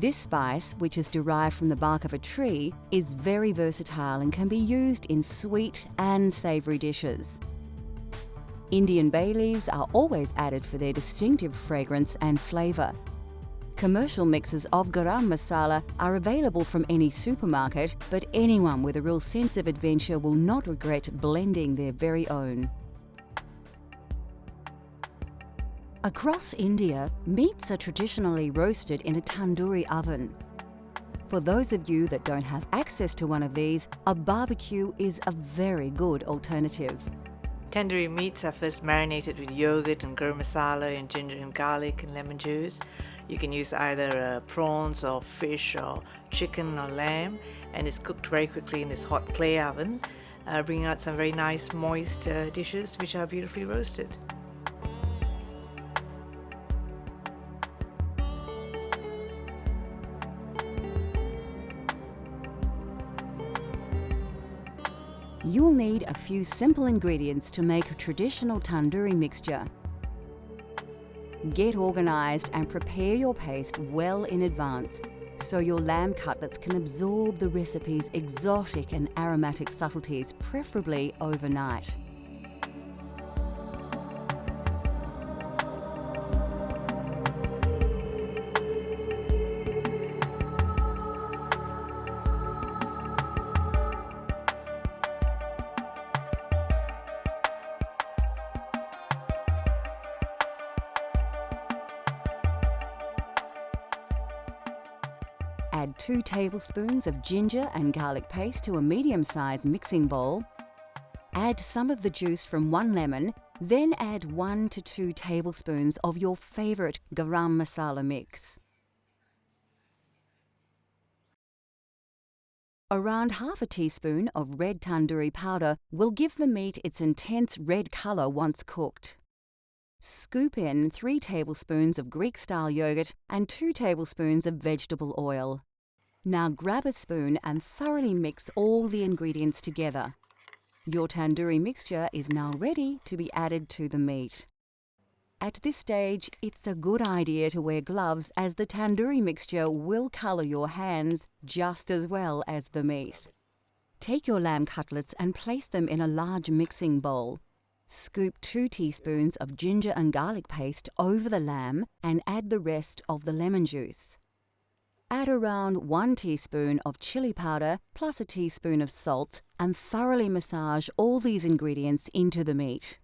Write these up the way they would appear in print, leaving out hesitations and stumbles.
This spice, which is derived from the bark of a tree, is very versatile and can be used in sweet and savoury dishes. Indian bay leaves are always added for their distinctive fragrance and flavour. Commercial mixes of garam masala are available from any supermarket, but anyone with a real sense of adventure will not regret blending their very own. Across India, meats are traditionally roasted in a tandoori oven. For those of you that don't have access to one of these, a barbecue is a very good alternative. Tandoori meats are first marinated with yogurt and garam masala and ginger and garlic and lemon juice. You can use either prawns or fish or chicken or lamb, and it's cooked very quickly in this hot clay oven, bringing out some very nice moist dishes which are beautifully roasted. You'll need a few simple ingredients to make a traditional tandoori mixture. Get organised and prepare your paste well in advance so your lamb cutlets can absorb the recipe's exotic and aromatic subtleties, preferably overnight. Add 2 tablespoons of ginger and garlic paste to a medium-sized mixing bowl. Add some of the juice from 1 lemon, then add 1 to 2 tablespoons of your favourite garam masala mix. Around half a teaspoon of red tandoori powder will give the meat its intense red colour once cooked. Scoop in 3 tablespoons of Greek-style yogurt and 2 tablespoons of vegetable oil. Now grab a spoon and thoroughly mix all the ingredients together. Your tandoori mixture is now ready to be added to the meat. At this stage, it's a good idea to wear gloves as the tandoori mixture will colour your hands just as well as the meat. Take your lamb cutlets and place them in a large mixing bowl. Scoop 2 teaspoons of ginger and garlic paste over the lamb and add the rest of the lemon juice. Add around 1 teaspoon of chili powder plus a teaspoon of salt and thoroughly massage all these ingredients into the meat.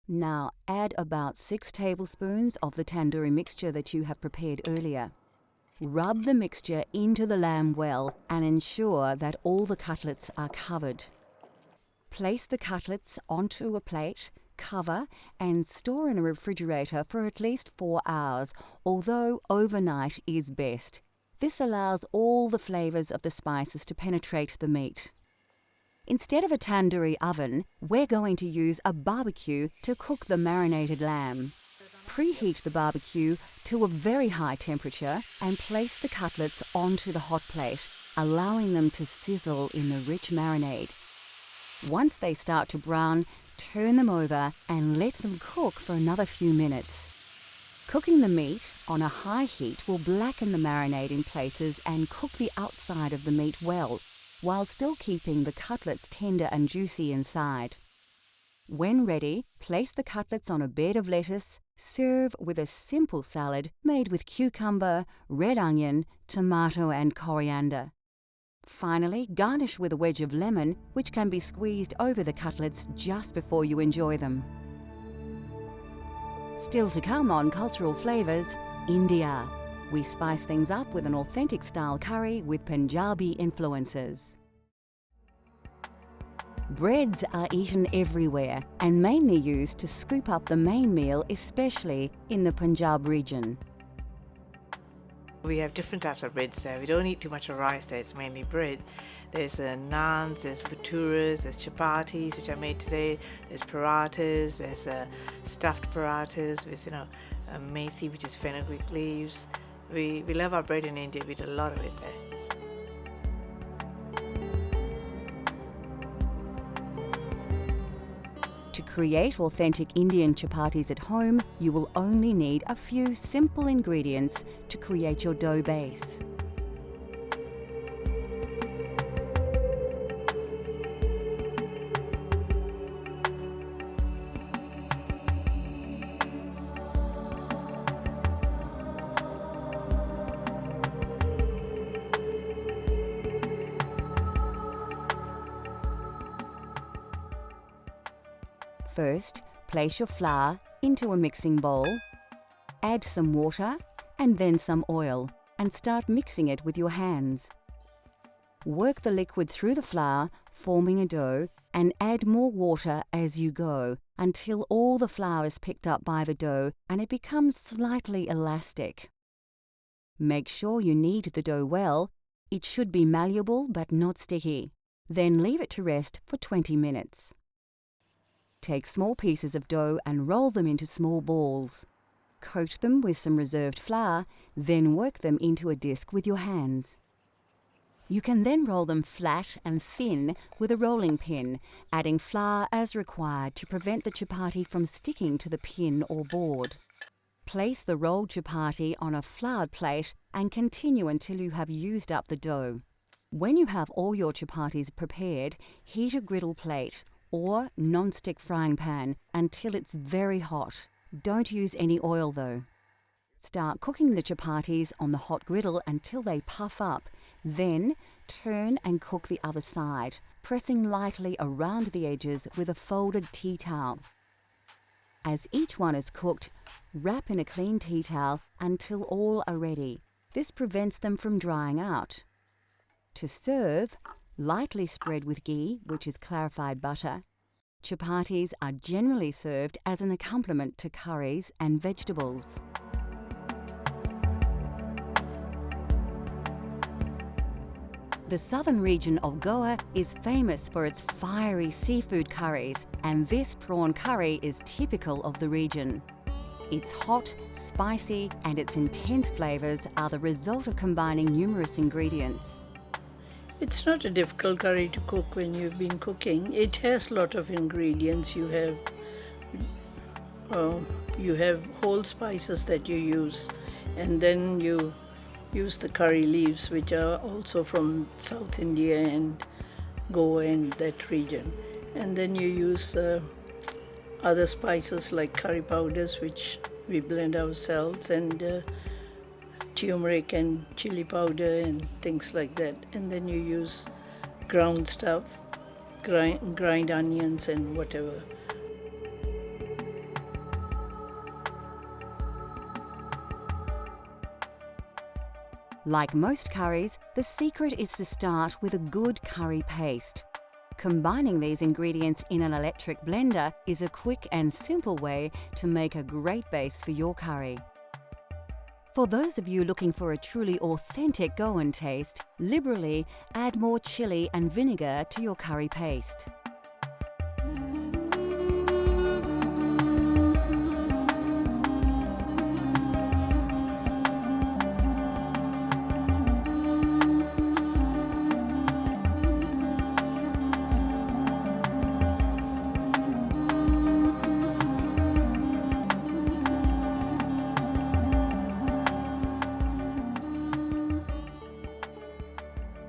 Now add about 6 tablespoons of the tandoori mixture that you have prepared earlier. Rub the mixture into the lamb well and ensure that all the cutlets are covered. Place the cutlets onto a plate, cover, and store in a refrigerator for at least 4 hours, although overnight is best. This allows all the flavours of the spices to penetrate the meat. Instead of a tandoori oven, we're going to use a barbecue to cook the marinated lamb. Preheat the barbecue to a very high temperature and place the cutlets onto the hot plate, allowing them to sizzle in the rich marinade. Once they start to brown, turn them over and let them cook for another few minutes. Cooking the meat on a high heat will blacken the marinade in places and cook the outside of the meat well, while still keeping the cutlets tender and juicy inside. When ready, place the cutlets on a bed of lettuce. Serve with a simple salad made with cucumber, red onion, tomato and coriander. Finally, garnish with a wedge of lemon, which can be squeezed over the cutlets just before you enjoy them. Still to come on Cultural Flavours, India. We spice things up with an authentic style curry with Punjabi influences. Breads are eaten everywhere and mainly used to scoop up the main meal, especially in the Punjab region. We have different types of breads there. We don't eat too much of rice there, it's mainly bread. There's naans, there's bhaturas, there's chapatis, which are made today, there's parathas, there's stuffed parathas with, methi, which is fenugreek leaves. We love our bread in India, we eat a lot of it there. To create authentic Indian chapatis at home, you will only need a few simple ingredients to create your dough base. First, place your flour into a mixing bowl, add some water and then some oil, and start mixing it with your hands. Work the liquid through the flour, forming a dough, and add more water as you go until all the flour is picked up by the dough and it becomes slightly elastic. Make sure you knead the dough well. It should be malleable but not sticky. Then leave it to rest for 20 minutes. Take small pieces of dough and roll them into small balls. Coat them with some reserved flour, then work them into a disc with your hands. You can then roll them flat and thin with a rolling pin, adding flour as required to prevent the chapati from sticking to the pin or board. Place the rolled chapati on a floured plate and continue until you have used up the dough. When you have all your chapatis prepared, heat a griddle plate or non-stick frying pan until it's very hot. Don't use any oil though. Start cooking the chapatis on the hot griddle until they puff up. Then turn and cook the other side, pressing lightly around the edges with a folded tea towel. As each one is cooked, wrap in a clean tea towel until all are ready. This prevents them from drying out. To serve, lightly spread with ghee, which is clarified butter. Chapatis are generally served as an accompaniment to curries and vegetables. The southern region of Goa is famous for its fiery seafood curries, and this prawn curry is typical of the region. It's hot, spicy, and its intense flavours are the result of combining numerous ingredients. It's not a difficult curry to cook when you've been cooking. It has a lot of ingredients. You have whole spices that you use, and then you use the curry leaves, which are also from South India and Goa and that region. And then you use other spices like curry powders, which we blend ourselves, and turmeric and chili powder and things like that. And then you use ground stuff, grind onions and whatever. Like most curries, the secret is to start with a good curry paste. Combining these ingredients in an electric blender is a quick and simple way to make a great base for your curry. For those of you looking for a truly authentic Goan taste, liberally add more chili and vinegar to your curry paste.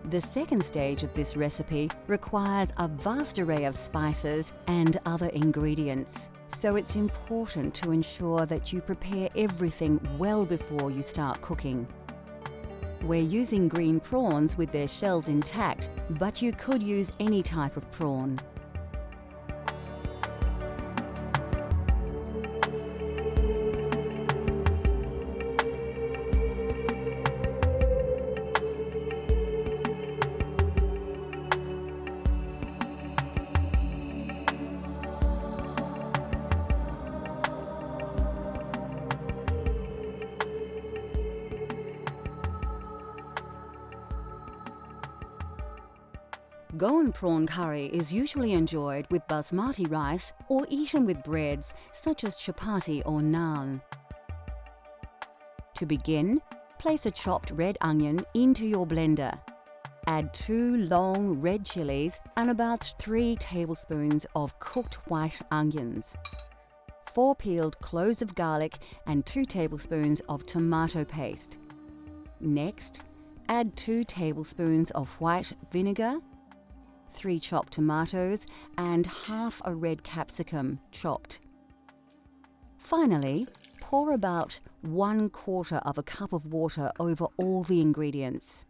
The second stage of this recipe requires a vast array of spices and other ingredients, so it's important to ensure that you prepare everything well before you start cooking. We're using green prawns with their shells intact, but you could use any type of prawn. Goan prawn curry is usually enjoyed with basmati rice or eaten with breads such as chapati or naan. To begin, place a chopped red onion into your blender. Add 2 long red chilies and about 3 tablespoons of cooked white onions, 4 peeled cloves of garlic and 2 tablespoons of tomato paste. Next, add 2 tablespoons of white vinegar, 3 chopped tomatoes and half a red capsicum chopped. Finally, pour about 1/4 of a cup of water over all the ingredients.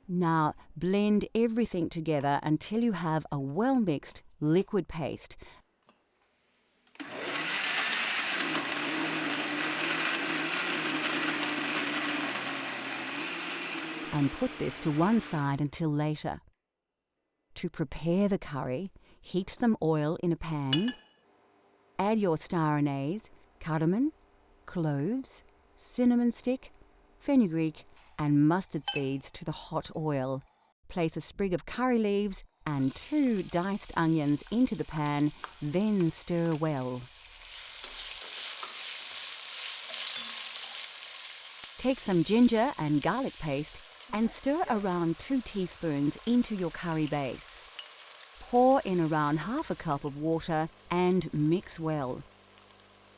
Now blend everything together until you have a well-mixed liquid paste. And put this to one side until later. To prepare the curry, heat some oil in a pan. Add your star anise, cardamom, cloves, cinnamon stick, fenugreek and mustard seeds to the hot oil. Place a sprig of curry leaves and 2 diced onions into the pan, then stir well. Take some ginger and garlic paste and stir around 2 teaspoons into your curry base. Pour in around half a cup of water and mix well.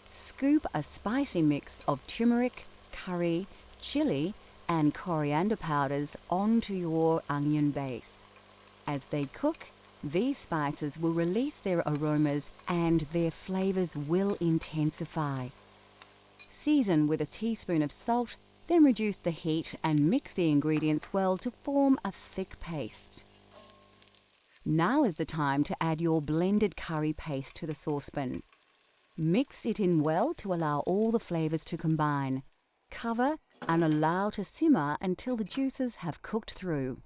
Scoop a spicy mix of turmeric, curry, chili and coriander powders onto your onion base. As they cook, these spices will release their aromas and their flavors will intensify. Season with a teaspoon of salt, then reduce the heat and mix the ingredients well to form a thick paste. Now is the time to add your blended curry paste to the saucepan. Mix it in well to allow all the flavors to combine. Cover and allow to simmer until the juices have cooked through.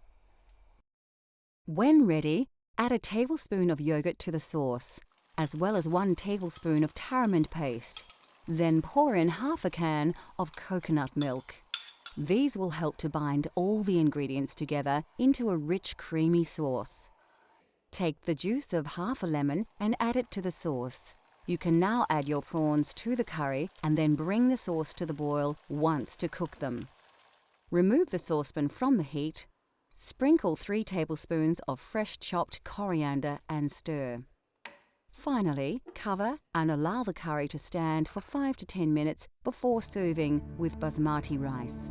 When ready, add a tablespoon of yogurt to the sauce, as well as 1 tablespoon of tamarind paste. Then pour in half a can of coconut milk. These will help to bind all the ingredients together into a rich, creamy sauce. Take the juice of half a lemon and add it to the sauce. You can now add your prawns to the curry and then bring the sauce to the boil once to cook them. Remove the saucepan from the heat. Sprinkle 3 tablespoons of fresh chopped coriander and stir. Finally, cover and allow the curry to stand for 5 to 10 minutes before serving with basmati rice.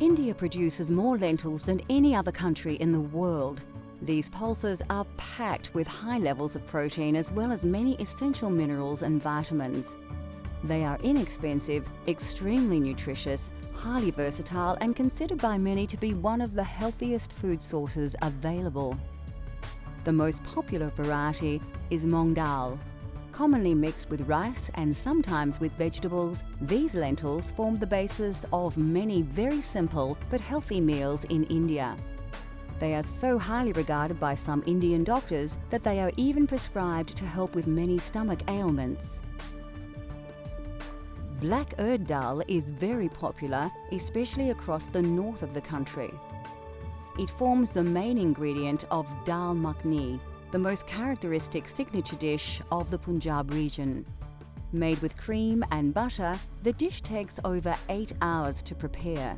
India produces more lentils than any other country in the world. These pulses are packed with high levels of protein as well as many essential minerals and vitamins. They are inexpensive, extremely nutritious, highly versatile and considered by many to be one of the healthiest food sources available. The most popular variety is Moong Dal. Commonly mixed with rice and sometimes with vegetables, these lentils form the basis of many very simple but healthy meals in India. They are so highly regarded by some Indian doctors that they are even prescribed to help with many stomach ailments. Black urd dal is very popular, especially across the north of the country. It forms the main ingredient of dal makhani, the most characteristic signature dish of the Punjab region. Made with cream and butter, the dish takes over 8 hours to prepare.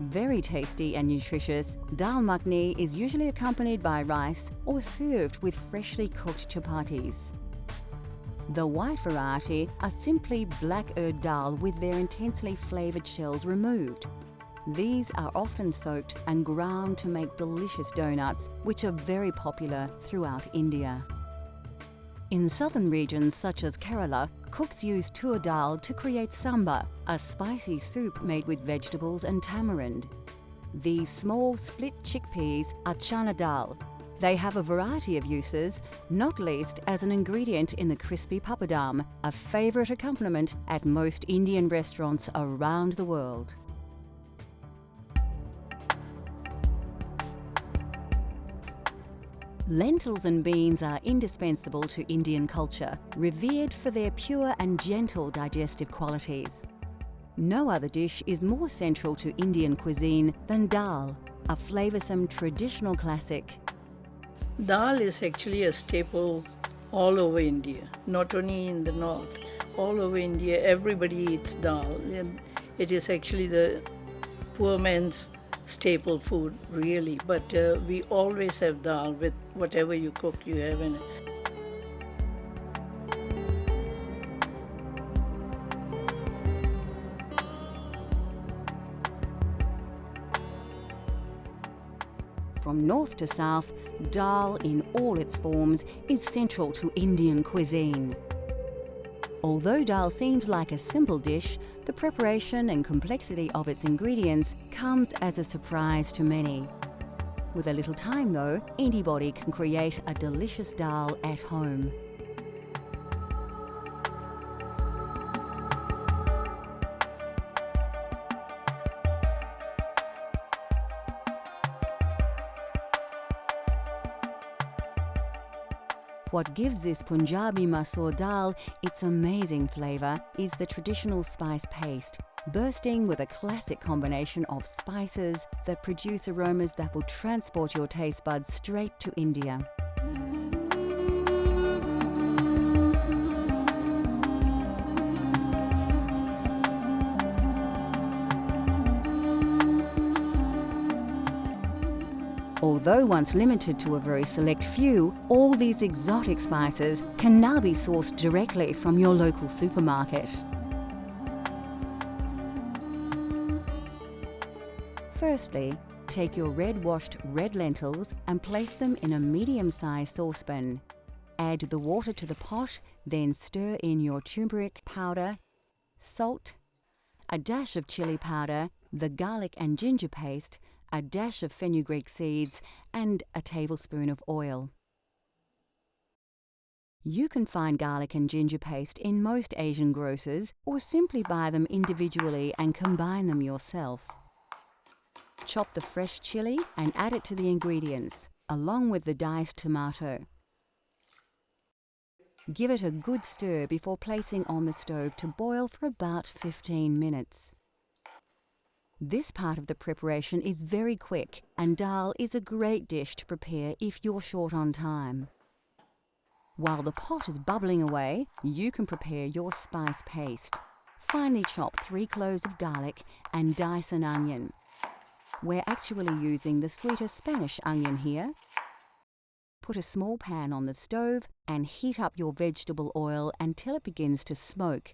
Very tasty and nutritious, dal makhani is usually accompanied by rice or served with freshly cooked chapatis. The white variety are simply black urd dal with their intensely flavoured shells removed. These are often soaked and ground to make delicious donuts, which are very popular throughout India. In southern regions such as Kerala, cooks use tur dal to create sambar, a spicy soup made with vegetables and tamarind. These small split chickpeas are chana dal. They have a variety of uses, not least as an ingredient in the crispy papadam, a favourite accompaniment at most Indian restaurants around the world. Lentils and beans are indispensable to Indian culture, revered for their pure and gentle digestive qualities. No other dish is more central to Indian cuisine than dal, a flavoursome traditional classic. Dal is actually a staple all over India, not only in the north. All over India, everybody eats dal. And it is actually the poor man's staple food, really. But we always have dal with whatever you cook, you have in it. From north to south, dal in all its forms is central to Indian cuisine. Although dal seems like a simple dish, the preparation and complexity of its ingredients comes as a surprise to many. With a little time though, anybody can create a delicious dal at home. What gives this Punjabi masoor dal its amazing flavour is the traditional spice paste, bursting with a classic combination of spices that produce aromas that will transport your taste buds straight to India. Although once limited to a very select few, all these exotic spices can now be sourced directly from your local supermarket. Firstly, take your washed red lentils and place them in a medium-sized saucepan. Add the water to the pot, then stir in your turmeric powder, salt, a dash of chili powder, the garlic and ginger paste, a dash of fenugreek seeds, and a tablespoon of oil. You can find garlic and ginger paste in most Asian grocers or simply buy them individually and combine them yourself. Chop the fresh chili and add it to the ingredients, along with the diced tomato. Give it a good stir before placing on the stove to boil for about 15 minutes. This part of the preparation is very quick, and dal is a great dish to prepare if you're short on time. While the pot is bubbling away, you can prepare your spice paste. Finely chop 3 cloves of garlic and dice an onion. We're actually using the sweeter Spanish onion here. Put a small pan on the stove and heat up your vegetable oil until it begins to smoke.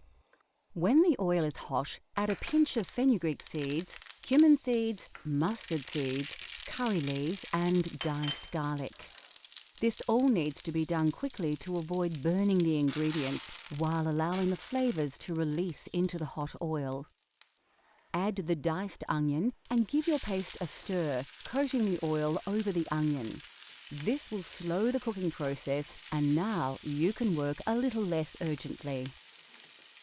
When the oil is hot, add a pinch of fenugreek seeds, cumin seeds, mustard seeds, curry leaves, and diced garlic. This all needs to be done quickly to avoid burning the ingredients while allowing the flavours to release into the hot oil. Add the diced onion and give your paste a stir, coating the oil over the onion. This will slow the cooking process, and now you can work a little less urgently.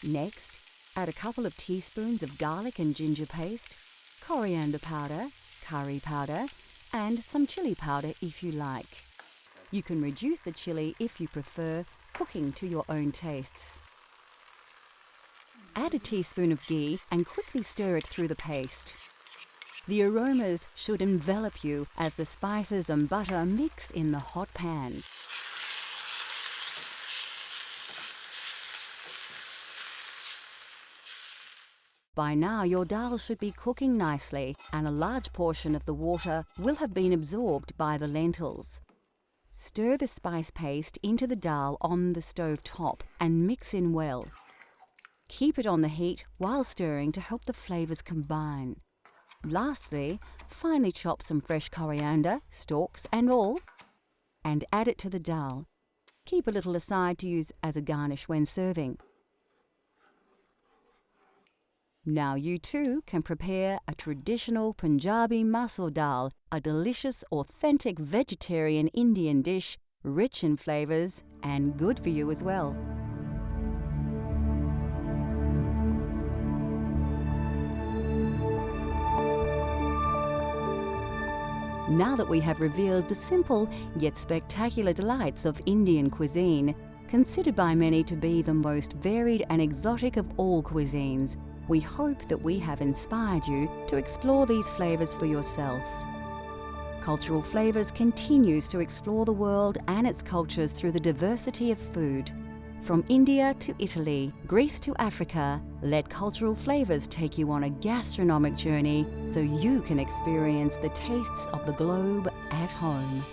Next, add a couple of teaspoons of garlic and ginger paste, coriander powder, curry powder, and some chili powder if you like. You can reduce the chili if you prefer, cooking to your own tastes. Add a teaspoon of ghee and quickly stir it through the paste. The aromas should envelop you as the spices and butter mix in the hot pan. By now, your dal should be cooking nicely, and a large portion of the water will have been absorbed by the lentils. Stir the spice paste into the dal on the stove top and mix in well. Keep it on the heat while stirring to help the flavours combine. Lastly, finely chop some fresh coriander, stalks and all, and add it to the dal. Keep a little aside to use as a garnish when serving. Now you too can prepare a traditional Punjabi masoor dal, a delicious, authentic vegetarian Indian dish, rich in flavours and good for you as well. Now that we have revealed the simple yet spectacular delights of Indian cuisine, considered by many to be the most varied and exotic of all cuisines, We hope that we have inspired you to explore these flavours for yourself. Cultural Flavours continues to explore the world and its cultures through the diversity of food. From India to Italy, Greece to Africa, let Cultural Flavours take you on a gastronomic journey so you can experience the tastes of the globe at home.